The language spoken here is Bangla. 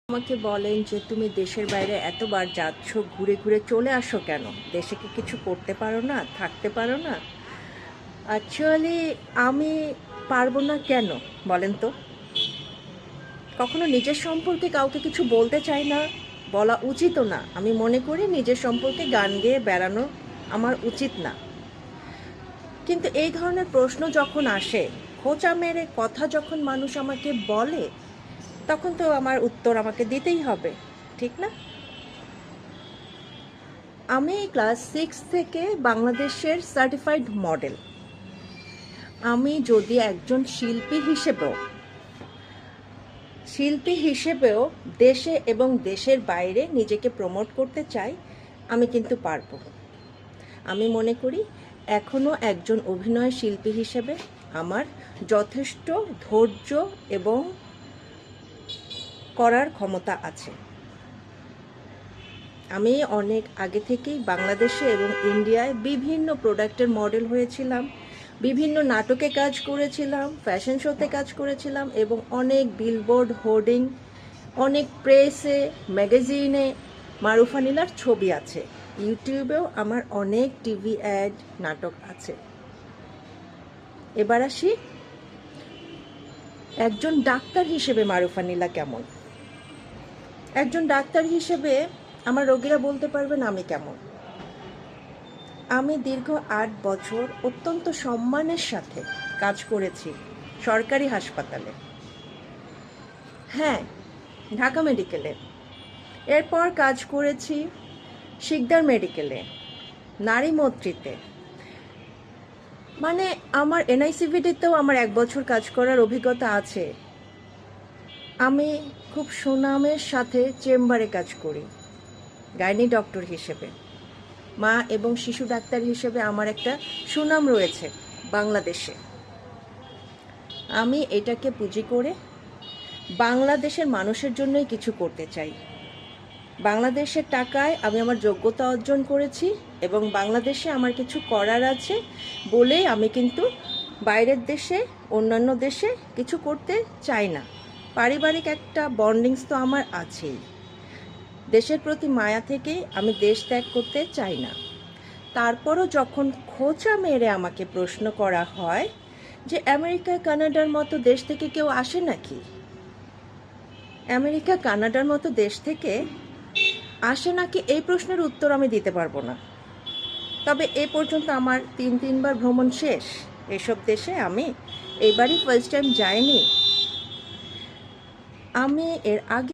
আমাকে বলেন যে তুমি দেশের বাইরে এতবার যাচ্ছ, ঘুরে ঘুরে চলে আসো কেন? দেশে কি কিছু করতে পারো না, থাকতে পারো না? অ্যাকচুয়ালি আমি পারবো না কেন বলেন তো? কখনো নিজের সম্পর্কে কাউকে কিছু বলতে চাই না, বলা উচিতও না। আমি মনে করি নিজের সম্পর্কে গান গেয়ে বেড়ানো আমার উচিত না। কিন্তু এই ধরনের প্রশ্ন যখন আসে, খোঁচা মেরে কথা যখন মানুষ আমাকে বলে, তখন তো আমার উত্তর আমাকে দিতেই হবে, ঠিক না? আমি ক্লাস 6 থেকে বাংলাদেশের সার্টিফাইড মডেল। আমি যদি একজন শিল্পী হিসেবেও দেশে এবং দেশের বাইরে নিজেকে প্রমোট করতে চাই, আমি কিন্তু পারবো। আমি মনে করি এখনও একজন অভিনয় শিল্পী হিসেবে আমার যথেষ্ট ধৈর্য এবং করার ক্ষমতা আছে। আমি অনেক আগে থেকেই বাংলাদেশে এবং ইন্ডিয়ায় বিভিন্ন প্রোডাক্টের মডেল হয়েছিলাম, বিভিন্ন নাটকে কাজ করেছিলাম, ফ্যাশন শোতে কাজ করেছিলাম এবং অনেক বিলবোর্ড, হোর্ডিং, অনেক প্রেসে, ম্যাগাজিনে মারুফা নীলার ছবি আছে। ইউটিউবেও আমার অনেক টিভি অ্যাড, নাটক আছে। এবার আসি একজন ডাক্তার হিসেবে মারুফা নীলা কেমন। একজন ডাক্তার হিসেবে আমার রোগীরা বলতে পারবেন আমি কেমন। আমি দীর্ঘ 8 বছর অত্যন্ত সম্মানের সাথে কাজ করেছি সরকারি হাসপাতালে। হ্যাঁ, ঢাকা মেডিকেলে। এরপর কাজ করেছি শিকদার মেডিকেলে, নারী মৈত্রীতে। মানে আমার এনআইসিভিডিতেও আমার 1 বছর কাজ করার অভিজ্ঞতা আছে। আমি খুব সুনামের সাথে চেম্বারে কাজ করি গাইনি ডক্টর হিসেবে। মা এবং শিশু ডাক্তার হিসেবে আমার একটা সুনাম রয়েছে বাংলাদেশে। আমি এটাকে পুঁজি করে বাংলাদেশের মানুষের জন্যই কিছু করতে চাই। বাংলাদেশের টাকায় আমি আমার যোগ্যতা অর্জন করেছি এবং বাংলাদেশে আমার কিছু করার আছে বলেই আমি কিন্তু বাইরের দেশে, অন্যান্য দেশে কিছু করতে চাই না। পারিবারিক একটা বন্ডিংস তো আমার আছেই। দেশের প্রতি মায়া থেকেই আমি দেশ ত্যাগ করতে চাই না। তারপরও যখন খোঁচা মেরে আমাকে প্রশ্ন করা হয় যে আমেরিকা, কানাডার মতো দেশ থেকে কেউ আসে নাকি? আমেরিকা, কানাডার মতো দেশ থেকে আসে নাকি, এই প্রশ্নের উত্তর আমি দিতে পারবো না। তবে এ পর্যন্ত আমার 3বার ভ্রমণ শেষ। এসব দেশে আমি এবারই ফার্স্ট টাইম যাইনি। আমি এর আগে